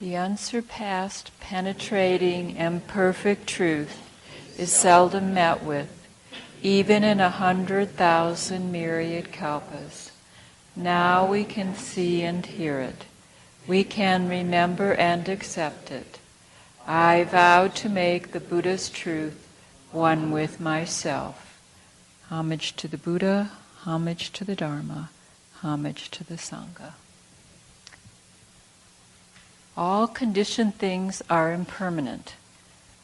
The unsurpassed, penetrating, and perfect truth is seldom met with, even in 100,000 myriad kalpas. Now we can see and hear it. We can remember and accept it. I vow to make the Buddha's truth one with myself. Homage to the Buddha, homage to the Dharma, homage to the Sangha. All conditioned things are impermanent.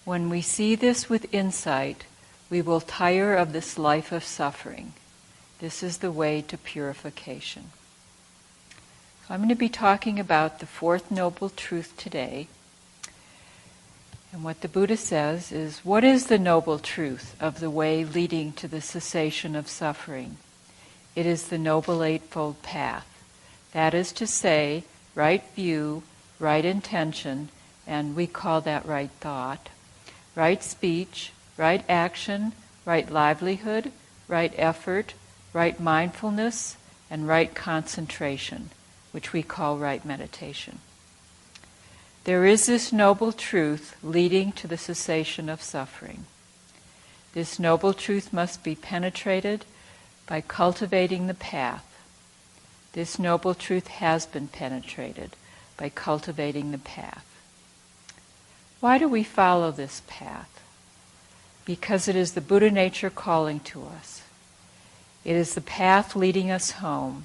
When we see this with insight, we will tire of this life of suffering. This is the way to purification. So I'm going to be talking about the fourth noble truth today. And what the Buddha says is, what is the noble truth of the way leading to the cessation of suffering? It is the Noble Eightfold Path. That is to say, right view, right intention, and we call that right thought, right speech, right action, right livelihood, right effort, right mindfulness, and right concentration, which we call right meditation. There is this noble truth leading to the cessation of suffering. This noble truth must be penetrated by cultivating the path. This noble truth has been penetrated by cultivating the path. Why do we follow this path? Because it is the Buddha nature calling to us. It is the path leading us home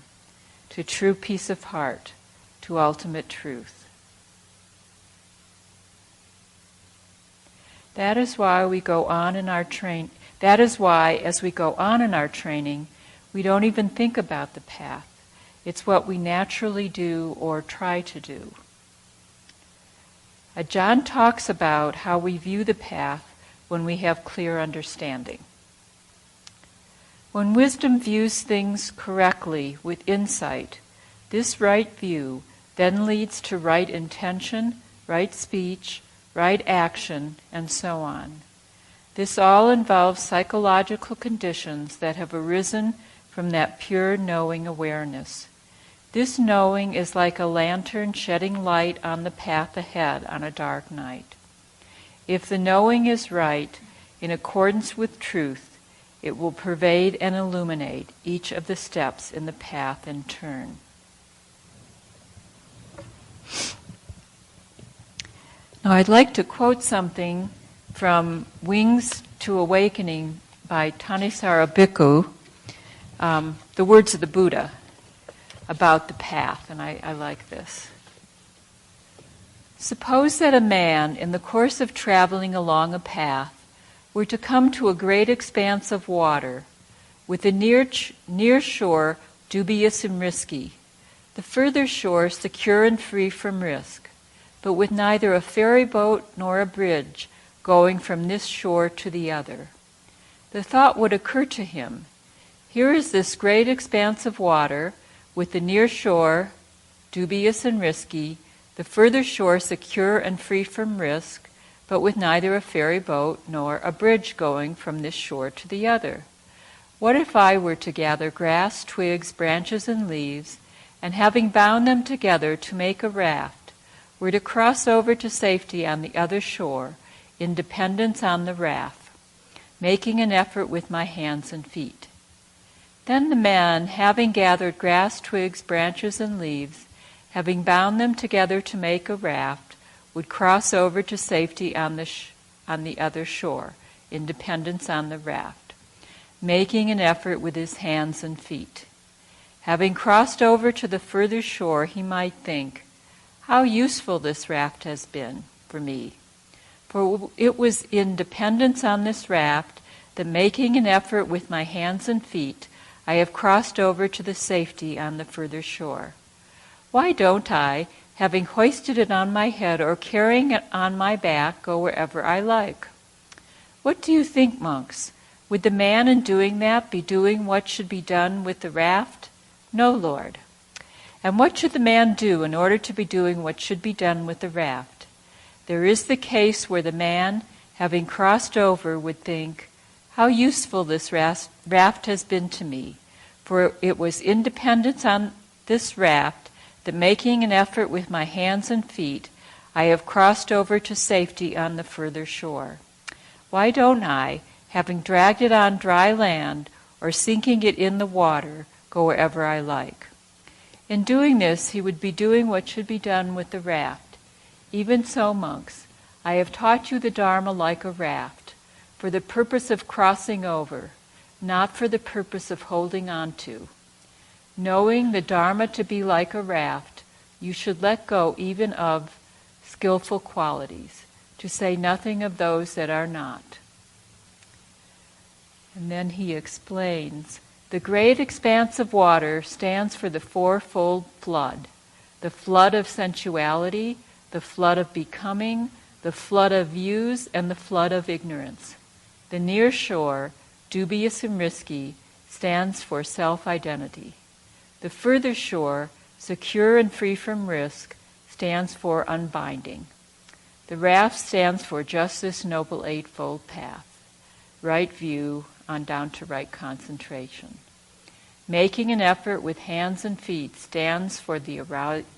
to true peace of heart, to ultimate truth. That is why we go on in our That is why, as we go on in our training, we don't even think about the path. It's what we naturally do or try to do. Ajahn talks about how we view the path when we have clear understanding. When wisdom views things correctly with insight, this right view then leads to right intention, right speech, right action, and so on. This all involves psychological conditions that have arisen from that pure knowing awareness. This knowing is like a lantern shedding light on the path ahead on a dark night. If the knowing is right, in accordance with truth, it will pervade and illuminate each of the steps in the path in turn. Now I'd like to quote something from Wings to Awakening by Thanissaro Bhikkhu, the words of the Buddha about the path, and I like this. Suppose that a man, in the course of traveling along a path, were to come to a great expanse of water, with the near shore dubious and risky, the further shore secure and free from risk, but with neither a ferry boat nor a bridge going from this shore to the other. The thought would occur to him, here is this great expanse of water, with the near shore dubious and risky, the further shore secure and free from risk, but with neither a ferry boat nor a bridge going from this shore to the other. What if I were to gather grass, twigs, branches, and leaves, and having bound them together to make a raft, were to cross over to safety on the other shore, in dependence on the raft, making an effort with my hands and feet? Then the man, having gathered grass, twigs, branches, and leaves, having bound them together to make a raft, would cross over to safety on the other shore, in dependence on the raft, making an effort with his hands and feet. Having crossed over to the further shore, he might think, how useful this raft has been for me. For it was in dependence on this raft that, making an effort with my hands and feet, I have crossed over to the safety on the further shore. Why don't I, having hoisted it on my head or carrying it on my back, go wherever I like? What do you think, monks? Would the man in doing that be doing what should be done with the raft? No, Lord. And what should the man do in order to be doing what should be done with the raft? There is the case where the man, having crossed over, would think, how useful this raft has been to me, for it was in dependence on this raft that, making an effort with my hands and feet, I have crossed over to safety on the further shore. Why don't I, having dragged it on dry land or sinking it in the water, go wherever I like? In doing this, he would be doing what should be done with the raft. Even so, monks, I have taught you the Dharma like a raft, for the purpose of crossing over, not for the purpose of holding on to. Knowing the Dharma to be like a raft, you should let go even of skillful qualities, to say nothing of those that are not. And then he explains, the great expanse of water stands for the fourfold flood: the flood of sensuality, the flood of becoming, the flood of views, and the flood of ignorance. The near shore, dubious and risky, stands for self-identity. The further shore, secure and free from risk, stands for unbinding. The raft stands for just this noble eightfold path: right view on down to right concentration. Making an effort with hands and feet stands for the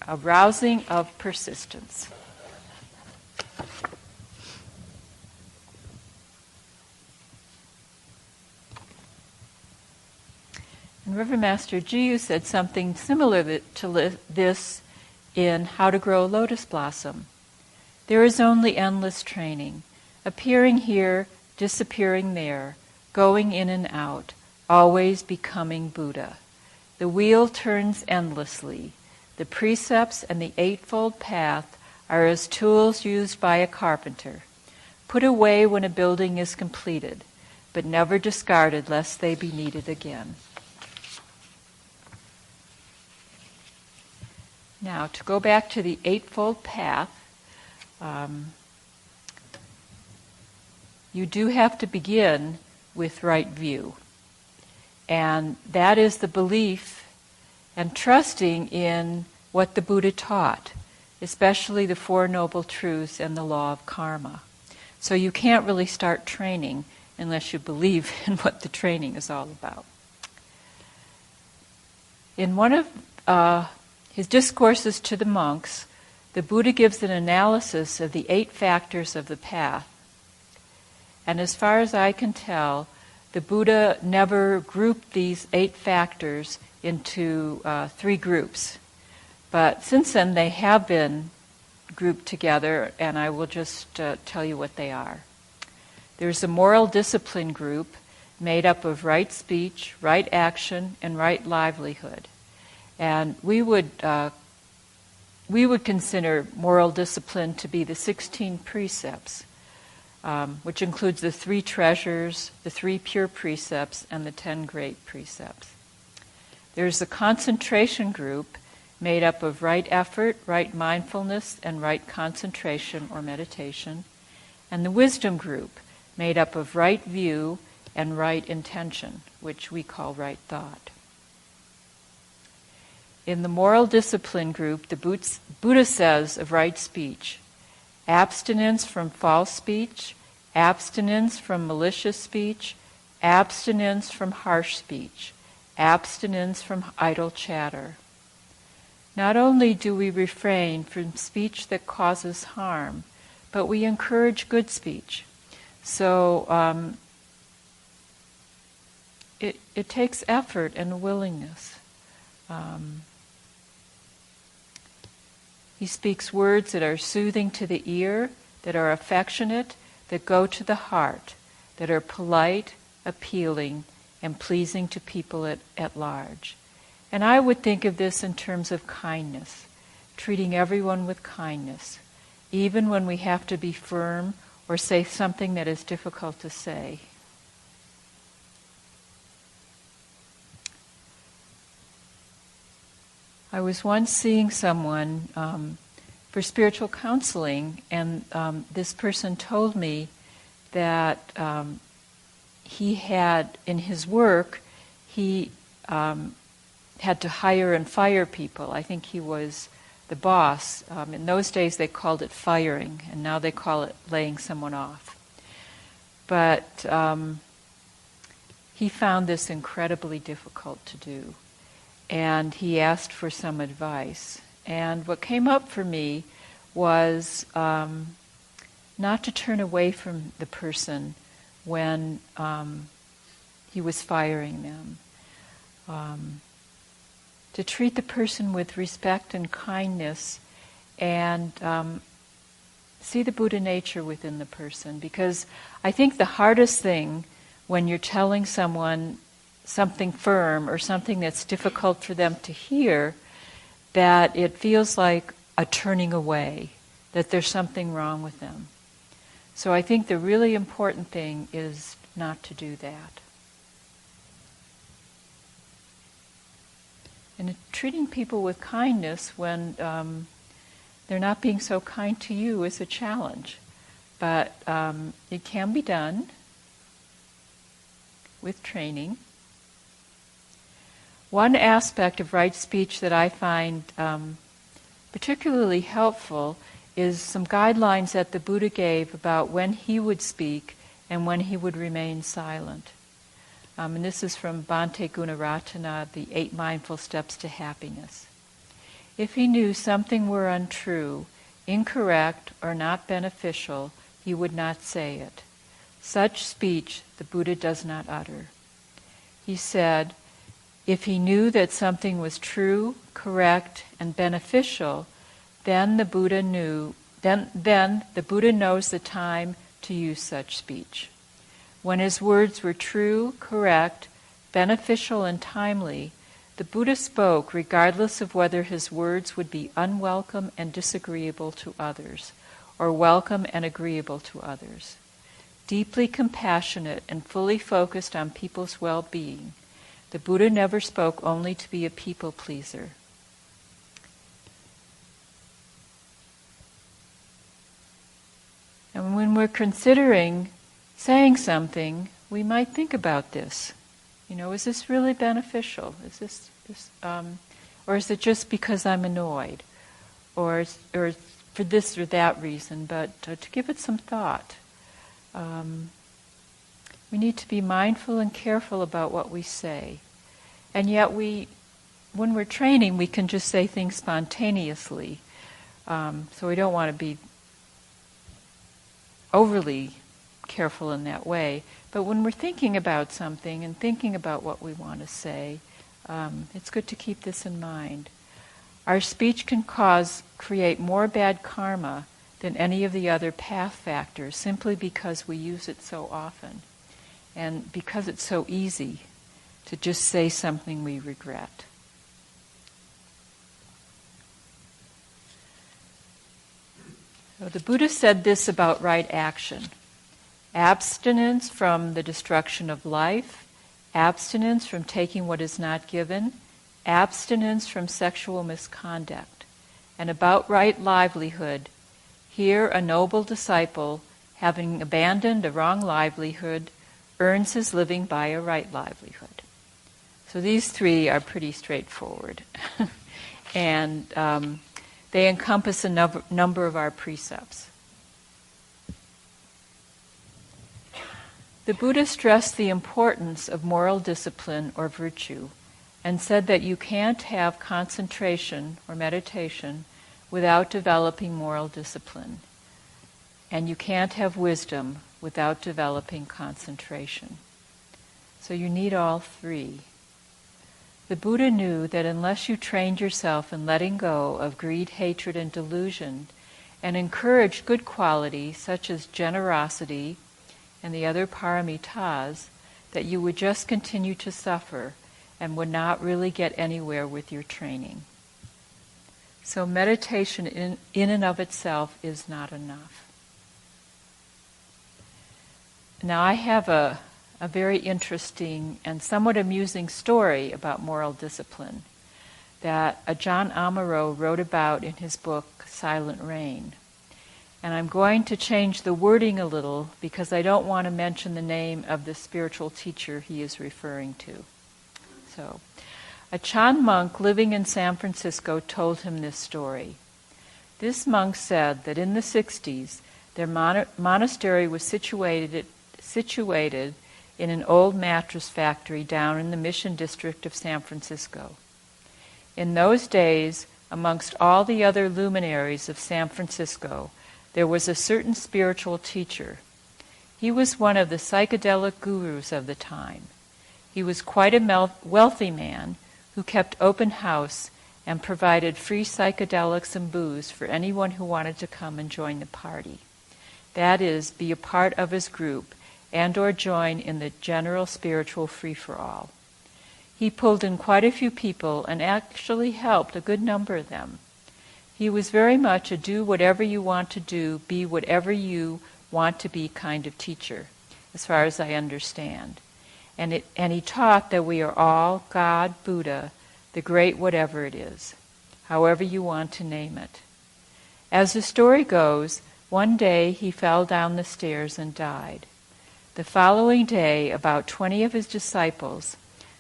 arousing of persistence. And Reverend Master Jiyu said something similar to this in How to Grow a Lotus Blossom. There is only endless training, appearing here, disappearing there, going in and out, always becoming Buddha. The wheel turns endlessly. The precepts and the eightfold path are as tools used by a carpenter, put away when a building is completed, but never discarded lest they be needed again. Now, to go back to the Eightfold Path, you do have to begin with right view. And that is the belief and trusting in what the Buddha taught, especially the Four Noble Truths and the law of karma. So you can't really start training unless you believe in what the training is all about. In one of his discourses to the monks, the Buddha gives an analysis of the 8 factors of the path. And as far as I can tell, the Buddha never grouped these 8 factors into 3 groups. But since then, they have been grouped together, and I will just tell you what they are. There's a moral discipline group made up of right speech, right action, and right livelihood. And we would consider moral discipline to be the 16 precepts, which includes the 3 treasures, the 3 pure precepts, and the 10 great precepts. There's a concentration group made up of right effort, right mindfulness, and right concentration or meditation, and the wisdom group made up of right view and right intention, which we call right thought. In the moral discipline group, the Buddha says of right speech, abstinence from false speech, abstinence from malicious speech, abstinence from harsh speech, abstinence from idle chatter. Not only do we refrain from speech that causes harm, but we encourage good speech. So it takes effort and willingness. He speaks words that are soothing to the ear, that are affectionate, that go to the heart, that are polite, appealing, and pleasing to people at large. And I would think of this in terms of kindness, treating everyone with kindness, even when we have to be firm or say something that is difficult to say. I was once seeing someone for spiritual counseling, and this person told me that he had, in his work, he had to hire and fire people. I think he was the boss. In those days they called it firing, and now they call it laying someone off. But he found this incredibly difficult to do. And he asked for some advice. And what came up for me was not to turn away from the person when he was firing them. To treat the person with respect and kindness and see the Buddha nature within the person. Because I think the hardest thing when you're telling someone something firm or something that's difficult for them to hear, that it feels like a turning away, that there's something wrong with them. So I think the really important thing is not to do that. And treating people with kindness when they're not being so kind to you is a challenge. But it can be done with training. One aspect of right speech that I find particularly helpful is some guidelines that the Buddha gave about when he would speak and when he would remain silent. And this is from Bhante Gunaratana, the 8 Mindful Steps to Happiness. If he knew something were untrue, incorrect, or not beneficial, he would not say it. Such speech the Buddha does not utter. He said, if he knew that something was true, correct, and beneficial, then the Buddha knows the time to use such speech. When his words were true, correct, beneficial, and timely, the Buddha spoke regardless of whether his words would be unwelcome and disagreeable to others, or welcome and agreeable to others. Deeply compassionate and fully focused on people's well-being, the Buddha never spoke only to be a people pleaser. And when we're considering saying something, we might think about this. Is this really beneficial? Is this or is it just because I'm annoyed, or for this or that reason? But to give it some thought, we need to be mindful and careful about what we say, and yet when we're training, we can just say things spontaneously. So we don't want to be overly careful in that way. But when we're thinking about something and thinking about what we want to say, it's good to keep this in mind. Our speech can create more bad karma than any of the other path factors simply because we use it so often and because it's so easy to just say something we regret. So the Buddha said this about right action. Abstinence from the destruction of life, abstinence from taking what is not given, abstinence from sexual misconduct, and about right livelihood. Here a noble disciple, having abandoned a wrong livelihood, earns his living by a right livelihood. So these 3 are pretty straightforward. And they encompass a number of our precepts. The Buddha stressed the importance of moral discipline or virtue and said that you can't have concentration or meditation without developing moral discipline. And you can't have wisdom without developing concentration. So you need all 3. The Buddha knew that unless you trained yourself in letting go of greed, hatred, and delusion, and encouraged good qualities such as generosity and the other paramitas, that you would just continue to suffer and would not really get anywhere with your training. So meditation in and of itself is not enough. Now I have a very interesting and somewhat amusing story about moral discipline that Ajahn Amaro wrote about in his book, Silent Rain. And I'm going to change the wording a little because I don't want to mention the name of the spiritual teacher he is referring to. So, a Chan monk living in San Francisco told him this story. This monk said that in the 60s, their monastery was situated in an old mattress factory down in the Mission District of San Francisco. In those days, amongst all the other luminaries of San Francisco, there was a certain spiritual teacher. He was one of the psychedelic gurus of the time. He was quite a wealthy man who kept open house and provided free psychedelics and booze for anyone who wanted to come and join the party. That is, be a part of his group and or join in the general spiritual free-for-all. He pulled in quite a few people and actually helped a good number of them. He was very much a do whatever you want to do, be whatever you want to be kind of teacher, as far as I understand. And he taught that we are all God, Buddha, the great whatever it is, however you want to name it. As the story goes, one day he fell down the stairs and died. The following day, about 20 of his disciples,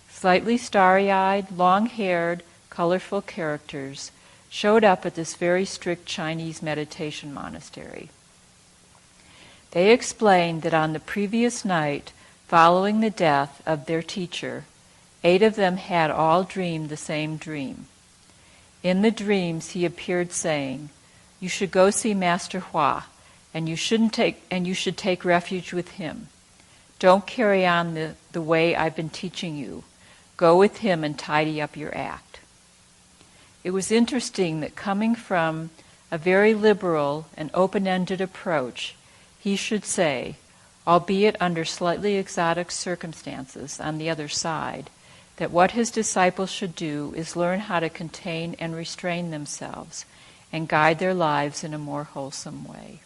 slightly starry-eyed, long-haired, colorful characters, showed up at this very strict Chinese meditation monastery. They explained that on the previous night, following the death of their teacher, 8 of them had all dreamed the same dream. In the dreams, he appeared saying, "You should go see Master Hua, and you should take refuge with him. Don't carry on the way I've been teaching you. Go with him and tidy up your act." It was interesting that coming from a very liberal and open-ended approach, he should say, albeit under slightly exotic circumstances on the other side, that what his disciples should do is learn how to contain and restrain themselves and guide their lives in a more wholesome way.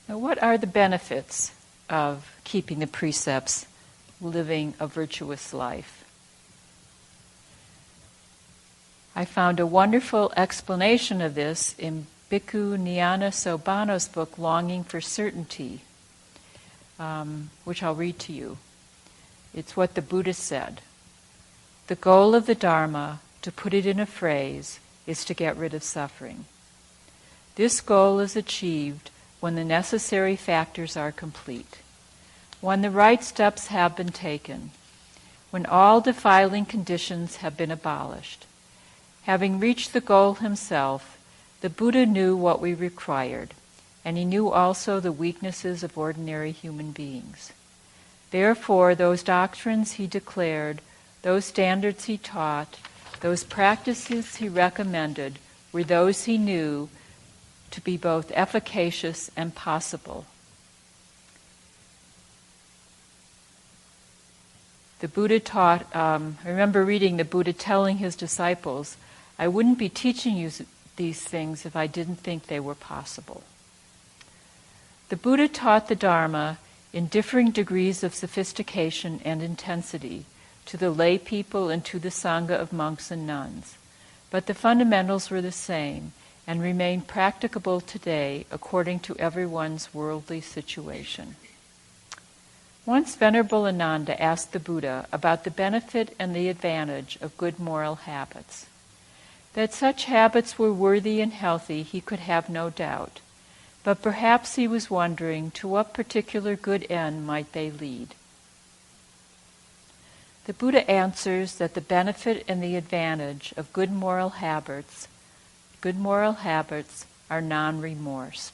Now, what are the benefits of keeping the precepts, living a virtuous life? I found a wonderful explanation of this in Bhikkhu Nyana Sobhano's book, Longing for Certainty, which I'll read to you. It's what the Buddha said. The goal of the Dharma, to put it in a phrase, is to get rid of suffering. This goal is achieved when the necessary factors are complete, when the right steps have been taken, when all defiling conditions have been abolished. Having reached the goal himself, the Buddha knew what we required, and he knew also the weaknesses of ordinary human beings. Therefore, those doctrines he declared, those standards he taught, those practices he recommended were those he knew to be both efficacious and possible. The Buddha taught, I remember reading the Buddha telling his disciples, I wouldn't be teaching you these things if I didn't think they were possible. The Buddha taught the Dharma in differing degrees of sophistication and intensity to the lay people and to the Sangha of monks and nuns, but the fundamentals were the same and remain practicable today according to everyone's worldly situation. Once Venerable Ananda asked the Buddha about the benefit and the advantage of good moral habits. That such habits were worthy and healthy he could have no doubt, but perhaps he was wondering to what particular good end might they lead. The Buddha answers that the benefit and the advantage of good moral habits are non-remorse.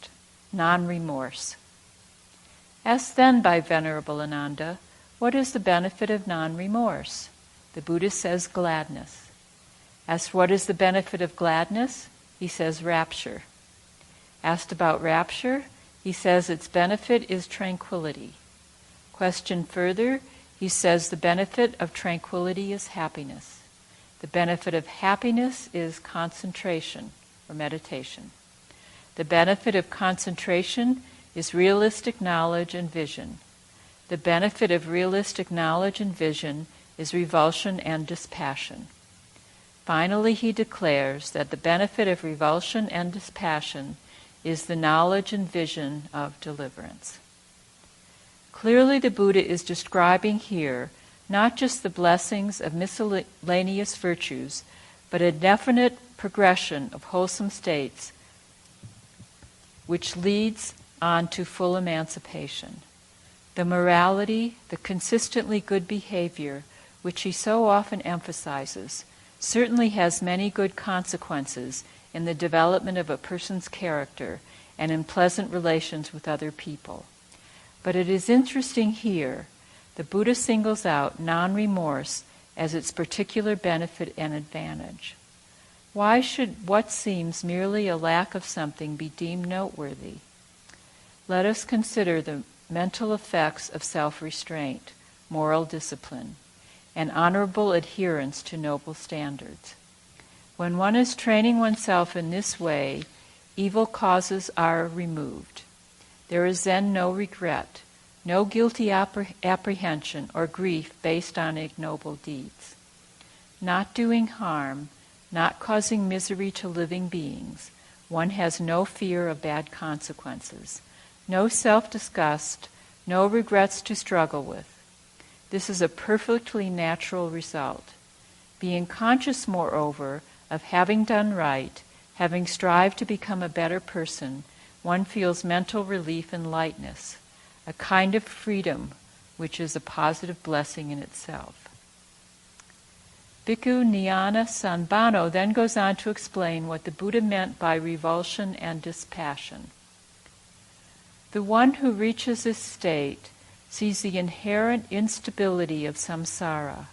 Asked then by Venerable Ananda, what is the benefit of non-remorse? The Buddha says gladness. Asked what is the benefit of gladness? He says rapture. Asked about rapture, he says its benefit is tranquility. Questioned further, he says the benefit of tranquility is happiness. The benefit of happiness is concentration or meditation. The benefit of concentration is realistic knowledge and vision. The benefit of realistic knowledge and vision is revulsion and dispassion. Finally, he declares that the benefit of revulsion and dispassion is the knowledge and vision of deliverance. Clearly, the Buddha is describing here not just the blessings of miscellaneous virtues, but a definite progression of wholesome states which leads on to full emancipation. The morality, the consistently good behavior, which he so often emphasizes, certainly has many good consequences in the development of a person's character and in pleasant relations with other people. But it is interesting here, the Buddha singles out non-remorse as its particular benefit and advantage. Why should what seems merely a lack of something be deemed noteworthy? Let us consider the mental effects of self-restraint, moral discipline, and honorable adherence to noble standards. When one is training oneself in this way, evil causes are removed. There is then no regret, no guilty apprehension or grief based on ignoble deeds. Not doing harm, not causing misery to living beings, one has no fear of bad consequences, no self-disgust, no regrets to struggle with. This is a perfectly natural result. Being conscious, moreover, of having done right, having strived to become a better person, one feels mental relief and lightness, a kind of freedom which is a positive blessing in itself. Bhikkhu Nyana Sanbano then goes on to explain what the Buddha meant by revulsion and dispassion. The one who reaches this state sees the inherent instability of samsara,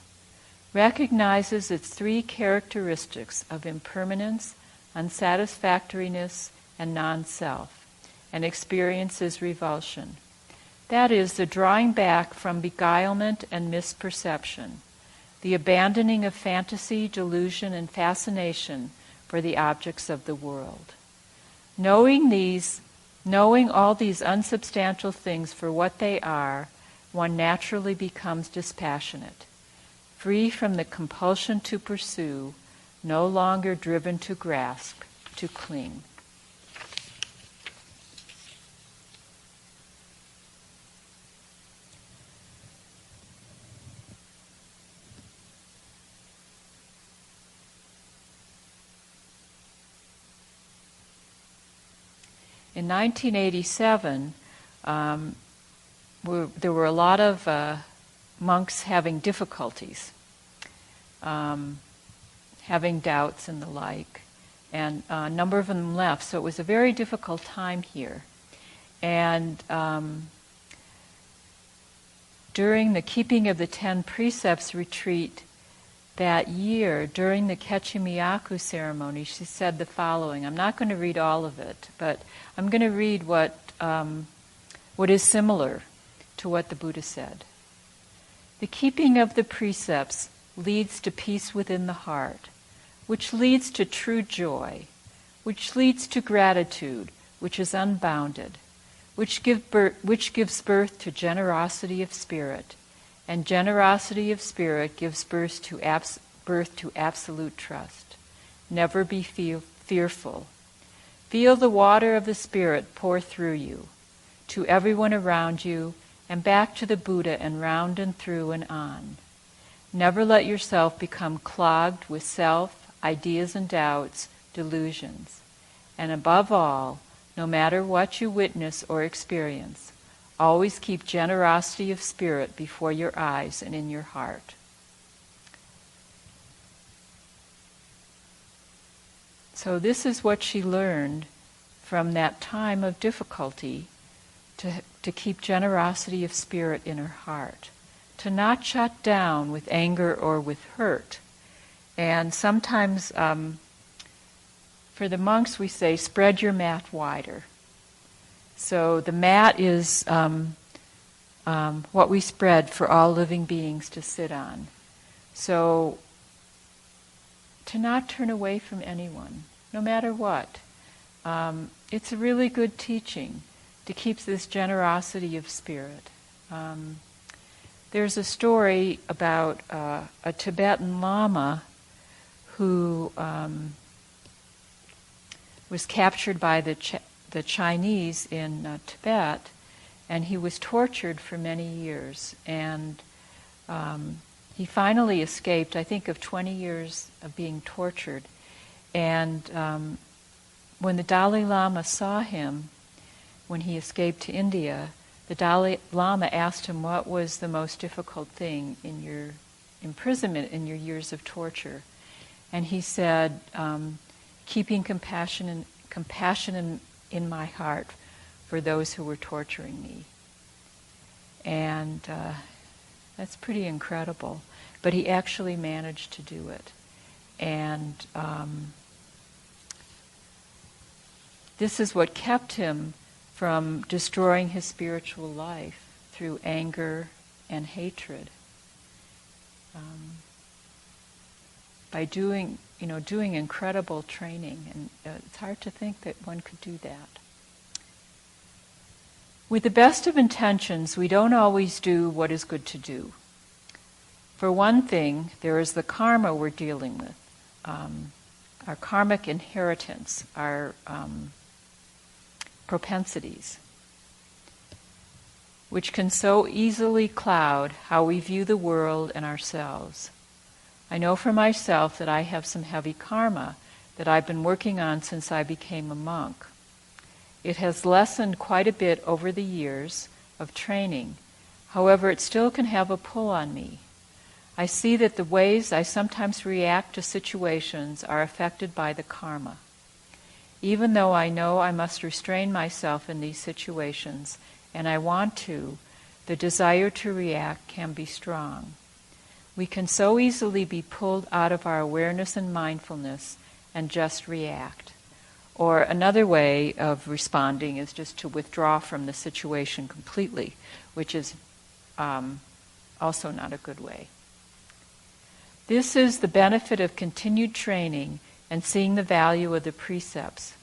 recognizes its three characteristics of impermanence, unsatisfactoriness, and non-self, and experiences revulsion. That is, the drawing back from beguilement and misperception, the abandoning of fantasy, delusion, and fascination for the objects of the world. Knowing all these unsubstantial things for what they are, one naturally becomes dispassionate, free from the compulsion to pursue, no longer driven to grasp, to cling. In 1987, there were a lot of monks having difficulties, having doubts and the like, and a number of them left. So it was a very difficult time here. And during the Keeping of the 10 Precepts retreat that year, during the Kechimiyaku ceremony, she said the following. I'm not going to read all of it, but I'm going to read what is similar to what the Buddha said. The keeping of the precepts leads to peace within the heart, which leads to true joy, which leads to gratitude, which is unbounded, which gives birth to generosity of spirit, and generosity of spirit gives birth to absolute trust. Never be fearful. Feel the water of the Spirit pour through you, to everyone around you, and back to the Buddha and round and through and on. Never let yourself become clogged with self, ideas and doubts, delusions. And above all, no matter what you witness or experience, always keep generosity of spirit before your eyes and in your heart. So this is what she learned from that time of difficulty, to keep generosity of spirit in her heart, to not shut down with anger or with hurt. And sometimes for the monks we say, spread your mat wider. So the mat is what we spread for all living beings to sit on. So to not turn away from anyone, no matter what. It's a really good teaching to keep this generosity of spirit. There's a story about a Tibetan Lama who was captured by the Chinese in Tibet, and he was tortured for many years. And he finally escaped, I think, of 20 years of being tortured. And when the Dalai Lama saw him, when he escaped to India, the Dalai Lama asked him what was the most difficult thing in your imprisonment, in your years of torture. And he said, keeping compassion in my heart for those who were torturing me. And that's pretty incredible. But he actually managed to do it. And this is what kept him from destroying his spiritual life through anger and hatred. By doing incredible training, and it's hard to think that one could do that. With the best of intentions, we don't always do what is good to do. For one thing, there is the karma we're dealing with, our karmic inheritance, our propensities, which can so easily cloud how we view the world and ourselves. I know for myself that I have some heavy karma that I've been working on since I became a monk. It has lessened quite a bit over the years of training. However, it still can have a pull on me. I see that the ways I sometimes react to situations are affected by the karma. Even though I know I must restrain myself in these situations, and I want to, the desire to react can be strong. We can so easily be pulled out of our awareness and mindfulness and just react. Or another way of responding is just to withdraw from the situation completely, which is also not a good way. This is the benefit of continued training and seeing the value of the precepts.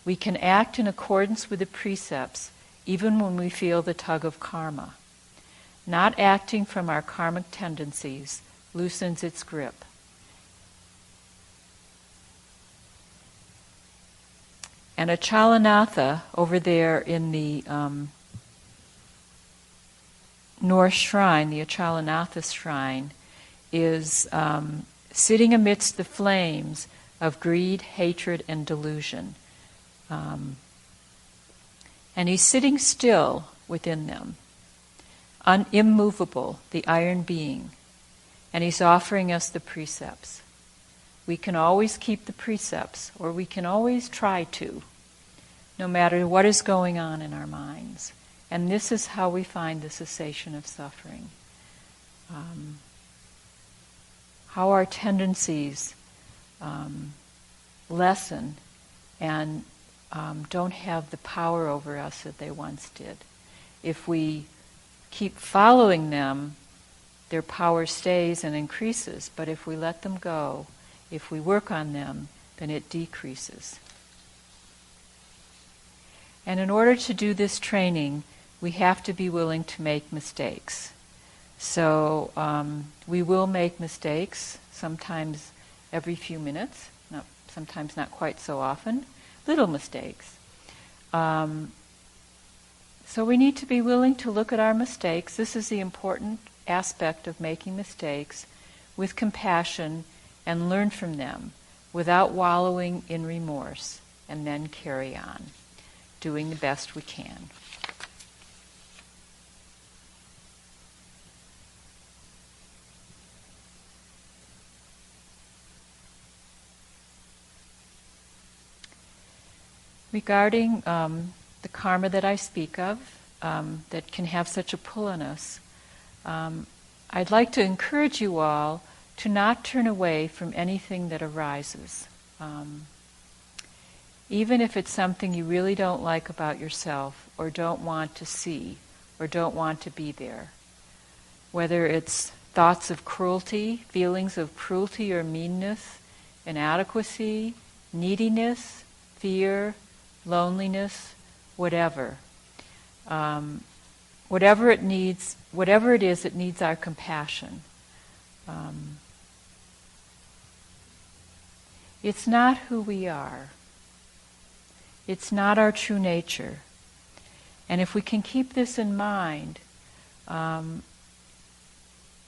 We can act in accordance with the precepts even when we feel the tug of karma. Not acting from our karmic tendencies loosens its grip. And Achalanatha, over there in the North Shrine, the Achalanatha Shrine, is sitting amidst the flames of greed, hatred, and delusion. And he's sitting still within them, immovable, the iron being. And he's offering us the precepts. We can always keep the precepts, or we can always try to, no matter what is going on in our minds. And this is how we find the cessation of suffering. How our tendencies lessen and don't have the power over us that they once did. If we keep following them, their power stays and increases. But if we let them go, if we work on them, then it decreases. And in order to do this training, we have to be willing to make mistakes. So we will make mistakes, sometimes every few minutes, sometimes not quite so often, little mistakes. So we need to be willing to look at our mistakes. This is the important aspect of making mistakes with compassion and learn from them without wallowing in remorse, and then carry on, doing the best we can. Regarding the karma that I speak of, that can have such a pull on us, I'd like to encourage you all to not turn away from anything that arises. Even if it's something you really don't like about yourself, or don't want to see, or don't want to be there. Whether it's thoughts of cruelty, feelings of cruelty or meanness, inadequacy, neediness, fear, loneliness, whatever. Whatever it is, it needs our compassion. It's not who we are. It's not our true nature. And if we can keep this in mind,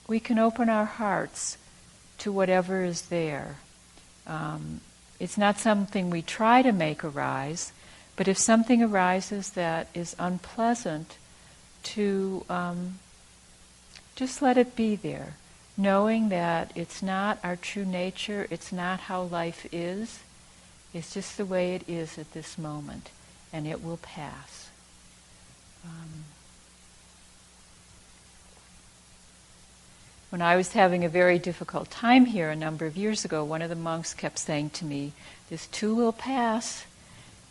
we can open our hearts to whatever is there. It's not something we try to make arise, but if something arises that is unpleasant, to just let it be there, knowing that it's not our true nature, it's not how life is, it's just the way it is at this moment, and it will pass. When I was having a very difficult time here a number of years ago, one of the monks kept saying to me, "This too will pass."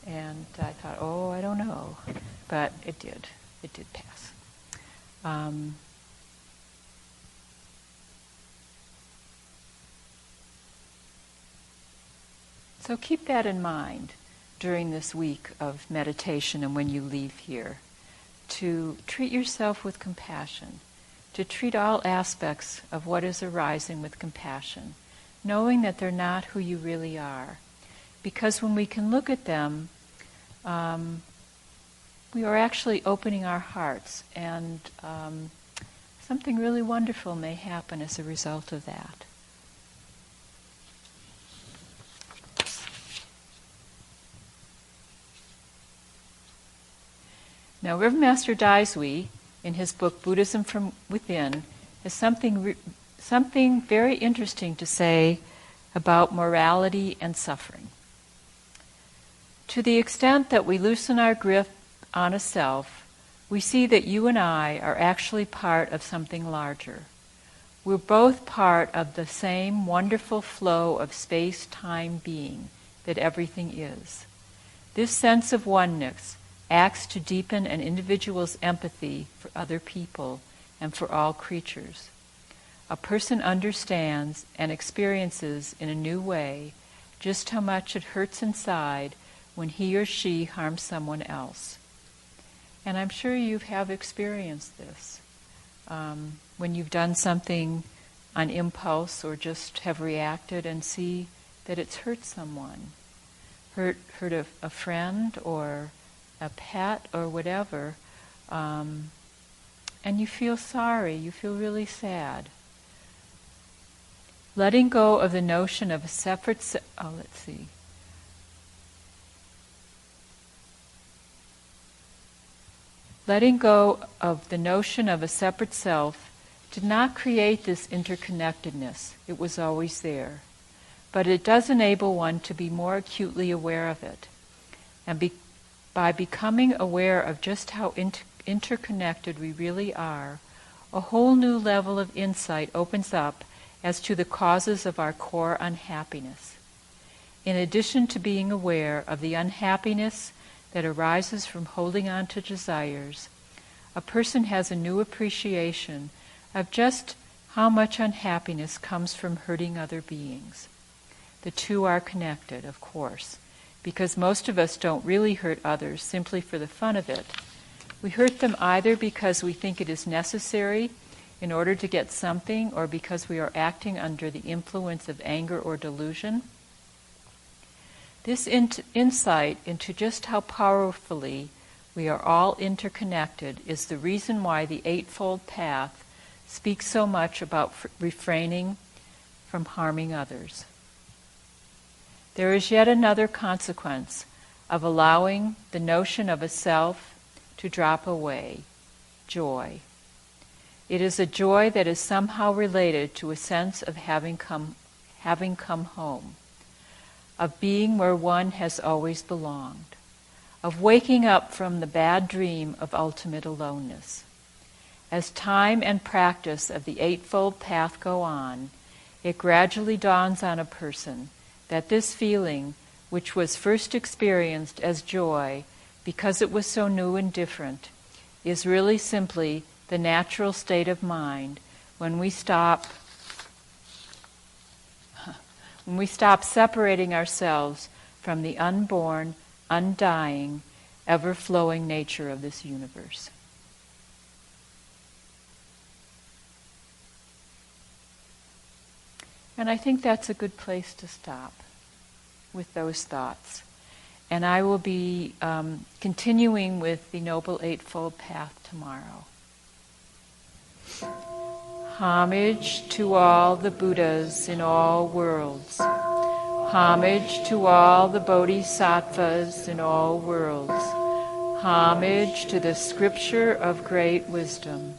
And I thought, oh, I don't know. But it did. It did pass. So keep that in mind during this week of meditation and when you leave here, to treat yourself with compassion, to treat all aspects of what is arising with compassion, knowing that they're not who you really are. Because when we can look at them, we are actually opening our hearts, and something really wonderful may happen as a result of that. Now, Reverend Master Daisui, in his book Buddhism from Within, has something very interesting to say about morality and suffering. To the extent that we loosen our grip on a self, we see that you and I are actually part of something larger. We're both part of the same wonderful flow of space-time being that everything is. This sense of oneness acts to deepen an individual's empathy for other people and for all creatures. A person understands and experiences in a new way just how much it hurts inside when he or she harms someone else. And I'm sure you have experienced this. When you've done something on impulse or just have reacted and see that it's hurt someone, hurt a friend or a pet or whatever, and you feel sorry, you feel really sad. Letting go of the notion of a separate Letting go of the notion of a separate self did not create this interconnectedness. It was always there. But it does enable one to be more acutely aware of it. And by becoming aware of just how interconnected we really are, a whole new level of insight opens up as to the causes of our core unhappiness. In addition to being aware of the unhappiness that arises from holding on to desires, a person has a new appreciation of just how much unhappiness comes from hurting other beings. The two are connected, of course, because most of us don't really hurt others simply for the fun of it. We hurt them either because we think it is necessary in order to get something, or because we are acting under the influence of anger or delusion. This insight into just how powerfully we are all interconnected is the reason why the Eightfold Path speaks so much about refraining from harming others. There is yet another consequence of allowing the notion of a self to drop away: joy. It is a joy that is somehow related to a sense of having come home, of being where one has always belonged, of waking up from the bad dream of ultimate aloneness. As time and practice of the Eightfold Path go on, it gradually dawns on a person that this feeling, which was first experienced as joy because it was so new and different, is really simply the natural state of mind when we stop separating ourselves from the unborn, undying, ever-flowing nature of this universe. And I think that's a good place to stop with those thoughts. And I will be continuing with the Noble Eightfold Path tomorrow. Homage to all the Buddhas in all worlds. Homage to all the Bodhisattvas in all worlds. Homage to the scripture of great wisdom.